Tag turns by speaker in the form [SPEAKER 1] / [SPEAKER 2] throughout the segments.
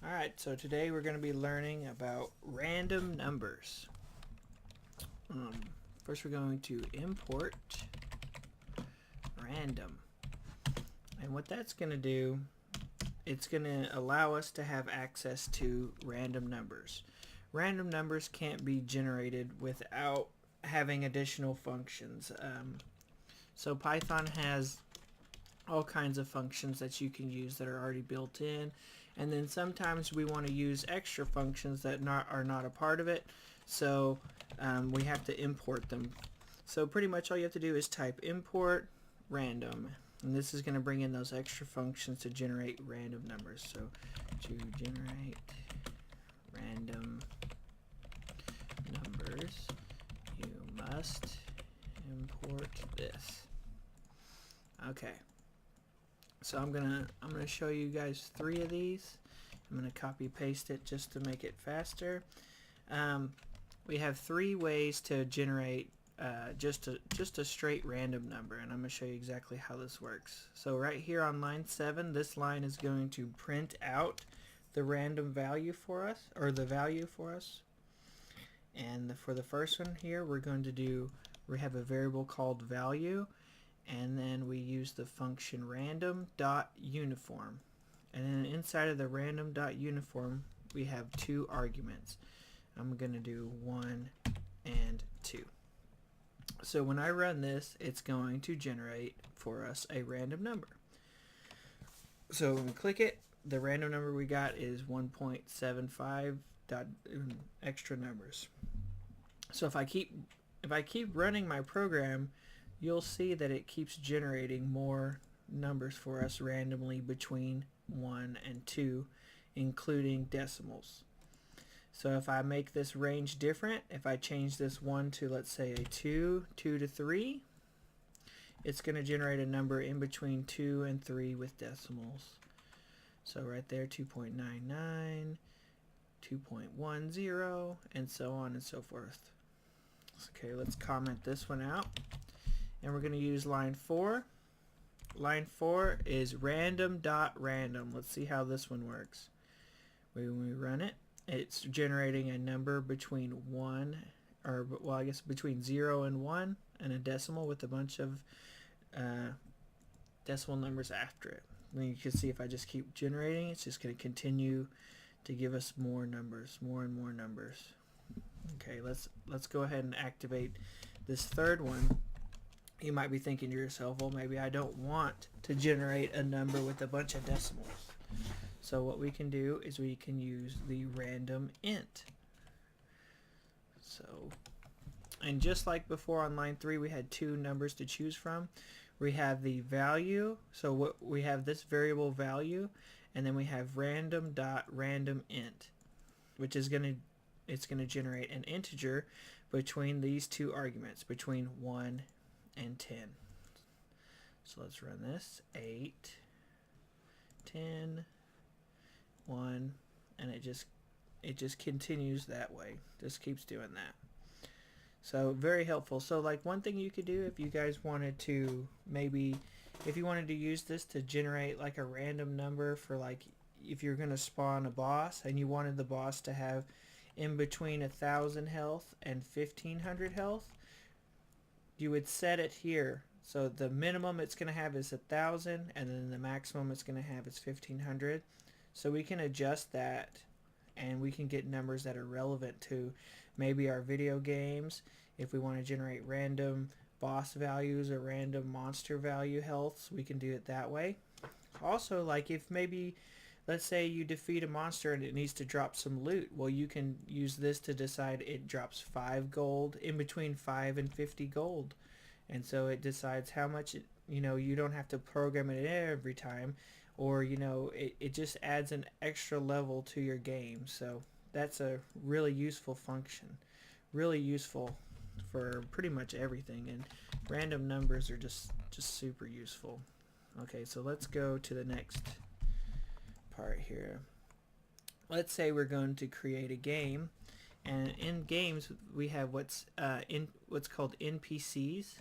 [SPEAKER 1] Alright, so today we're going to be learning about random numbers. First we're going to import random. And what that's going to do, it's going to allow us to have access to random numbers. Random numbers can't be generated without having additional functions. So Python has all kinds of functions that you can use that are already built in, and then sometimes we want to use extra functions that are not a part of it, so we have to import them. So pretty much all you have to do is type import random, and this is going to bring in those extra functions to generate random numbers. So to generate random numbers, you must import this. Okay. So I'm gonna show you guys 3 of these. I'm gonna copy paste it just to make it faster. We have 3 ways to generate just a straight random number, and I'm gonna show you exactly how this works. So right here on line 7, this line is going to print out the random value for us, or the value for us. And for the first one here, we have a variable called value, and then we use the function random.uniform, and then inside of the random.uniform we have 2 arguments. I'm going to do 1 and 2. So when I run this, it's going to generate for us a random number. So when we click it, the random number we got is 1.75 extra numbers. So if I keep running my program, you'll see that it keeps generating more numbers for us randomly between 1 and 2, including decimals. So if I make this range different, if I change this 1 to, let's say, a 2, 2 to 3, it's going to generate a number in between 2 and 3 with decimals. So right there, 2.99, 2.10, and so on and so forth. Okay, let's comment this one out. And we're going to use line 4. Line 4 is random.random. Let's see how this one works. When we run it, it's generating a number between between 0 and 1, and a decimal with a bunch of decimal numbers after it. And you can see if I just keep generating, it's just going to continue to give us more numbers, more and more numbers. Okay, let's go ahead and activate this third one. You might be thinking to yourself, well, maybe I don't want to generate a number with a bunch of decimals. So what we can do is we can use the random int. So, and just like before on line 3, we had 2 numbers to choose from. We have the value, so we have this variable value, and then we have random.random int, which is going to generate an integer between these 2 arguments, between 1 and 10. So let's run this. 8, 10, 1, and it just continues that way. Just keeps doing that. So very helpful. So like one thing you could do if you guys wanted to, if you wanted to use this to generate like a random number for, like, if you're going to spawn a boss and you wanted the boss to have in between 1,000 health and 1,500 health, you would set it here. So the minimum it's going to have is 1,000, and then the maximum it's going to have is 1,500. So we can adjust that, and we can get numbers that are relevant to maybe our video games. If we want to generate random boss values or random monster value healths, we can do it that way. Also, like if maybe, let's say you defeat a monster and it needs to drop some loot. Well, you can use this to decide it drops 5 gold, in between 5 and 50 gold. And so it decides how much you don't have to program it every time, or it just adds an extra level to your game. So that's a really useful function. Really useful for pretty much everything, and random numbers are just super useful. Okay, so let's go to the next part here. Let's say we're going to create a game, and in games we have what's called NPCs.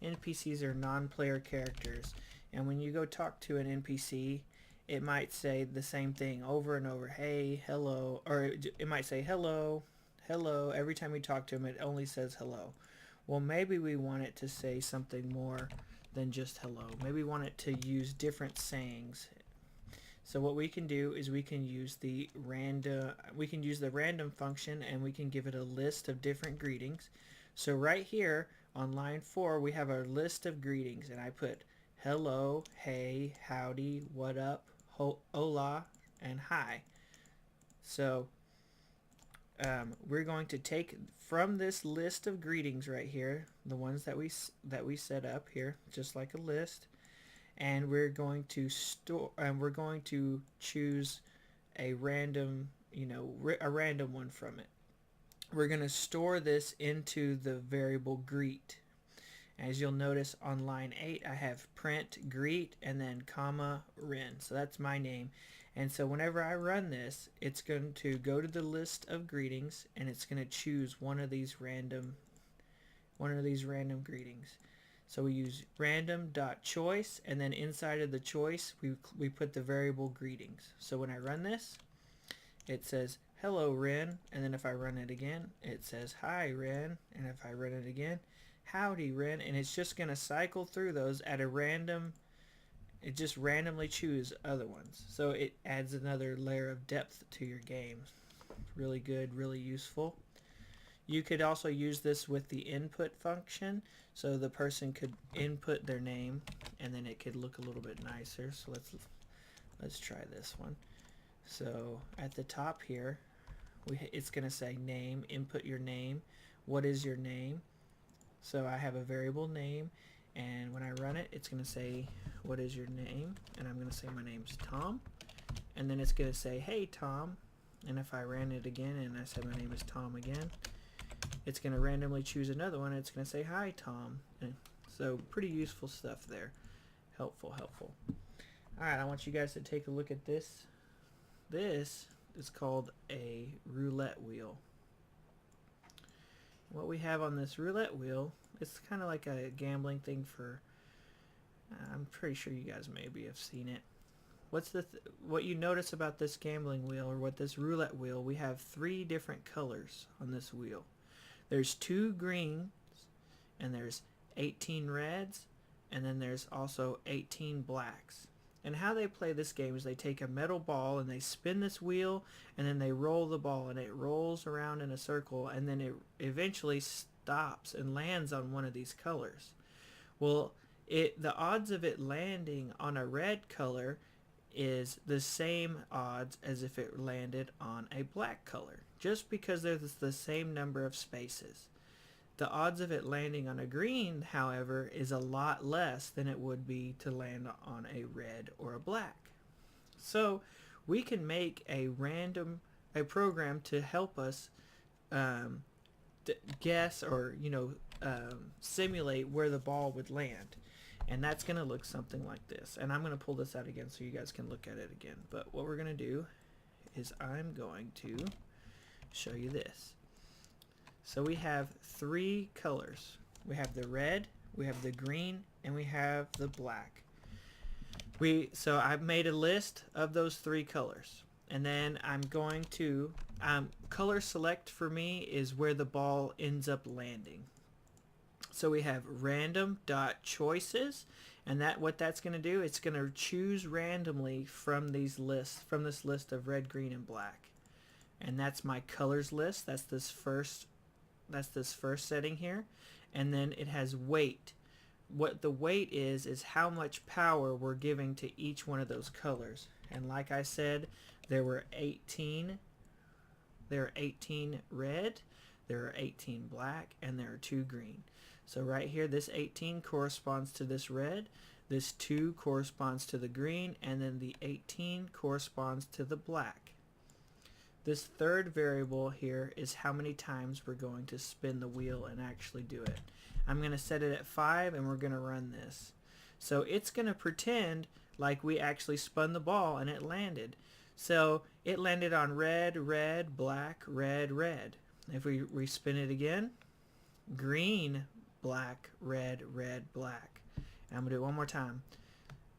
[SPEAKER 1] NPCs are non-player characters, and when you go talk to an NPC, it might say the same thing over and over. Hey, hello, or it might say hello, hello. Every time we talk to them, it only says hello. Well, maybe we want it to say something more than just hello. Maybe we want it to use different sayings. So what we can do is we can use the random function, and we can give it a list of different greetings. So right here on line 4 we have our list of greetings, and I put hello, hey, howdy, what up, hola, and hi. So we're going to take from this list of greetings right here, the ones that we set up here, just like a list, and we're going to choose a random, a random one from it. We're going to store this into the variable greet. As you'll notice on line 8, I have print greet and then comma Ren. So that's my name. And so whenever I run this, it's going to go to the list of greetings, and it's going to choose one of these random greetings. So we use random.choice, and then inside of the choice we put the variable greetings. So when I run this, it says hello Ren, and then if I run it again, it says hi Ren, and if I run it again, howdy Ren, and it's just going to cycle through those at a random. It just randomly choose other ones. So it adds another layer of depth to your game. Really good, really useful. You could also use this with the input function, so the person could input their name, and then it could look a little bit nicer. So let's try this one. So at the top here, it's going to say name, input your name. What is your name? So I have a variable name, and when I run it, it's going to say what is your name, and I'm going to say my name's Tom, and then it's going to say hey Tom, and if I ran it again and I said my name is Tom again, it's going to randomly choose another one, and it's going to say hi Tom. And so pretty useful stuff there. Helpful. Alright, I want you guys to take a look at this. This is called a roulette wheel. What we have on this roulette wheel, it's kind of like a gambling thing for, I'm pretty sure you guys maybe have seen it. What you notice about this gambling wheel, or what this roulette wheel, we have 3 different colors on this wheel. There's 2 greens, and there's 18 reds, and then there's also 18 blacks. And how they play this game is they take a metal ball and they spin this wheel, and then they roll the ball, and it rolls around in a circle, and then it eventually stops and lands on one of these colors. Well, the odds of it landing on a red color is the same odds as if it landed on a black color, just because there's the same number of spaces. The odds of it landing on a green, however, is a lot less than it would be to land on a red or a black. So we can make a program to help us guess, or simulate where the ball would land. And that's going to look something like this. And I'm going to pull this out again so you guys can look at it again. But what we're going to do is I'm going to show you this. So we have 3 colors. We have the red, we have the green, and we have the black. So I've made a list of those 3 colors. And then I'm going to, color select for me is where the ball ends up landing. So we have random.choices, and what that's going to do, it's going to choose randomly from this list of red, green, and black. And that's my colors list. That's this first setting here. And then it has weight. What the weight is how much power we're giving to each one of those colors. And like I said, there are 18 red, there are 18 black, and there are 2 green. So right here, this 18 corresponds to this red, this 2 corresponds to the green, and then the 18 corresponds to the black. This third variable here is how many times we're going to spin the wheel and actually do it. I'm going to set it at 5, and we're going to run this. So it's going to pretend like we actually spun the ball and it landed. So it landed on red, red, black, red, red. If we spin it again, green, black, red, red, black. And I'm going to do it one more time.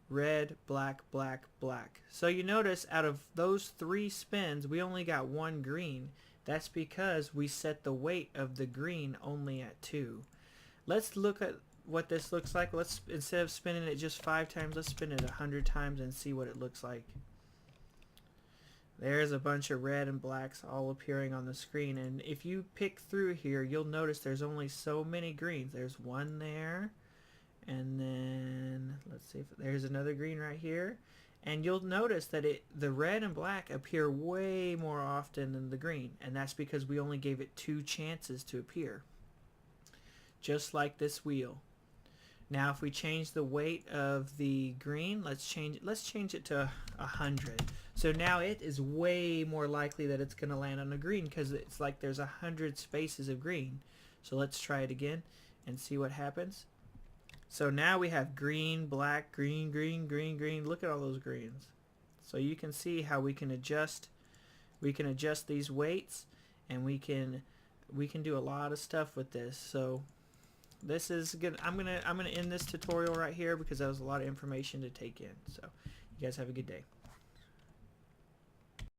[SPEAKER 1] red, black, black, black. So you notice out of those 3 spins, we only got 1 green. That's because we set the weight of the green only at 2. Let's look at what this looks like. Let's, instead of spinning it just 5 times, let's spin it 100 times and see what it looks like. There's a bunch of red and blacks all appearing on the screen, and if you pick through here, you'll notice there's only so many greens. There's 1 there, and then let's see if there's another green right here, and you'll notice that the red and black appear way more often than the green, and that's because we only gave it 2 chances to appear, just like this wheel. Now if we change the weight of the green, let's change it to 100. So now it is way more likely that it's going to land on a green because it's like there's 100 spaces of green. So let's try it again and see what happens. So now we have green, black, green, green, green, green. Look at all those greens. So you can see how we can adjust these weights, and we can do a lot of stuff with this. So this is good. I'm gonna end this tutorial right here because that was a lot of information to take in. So you guys have a good day.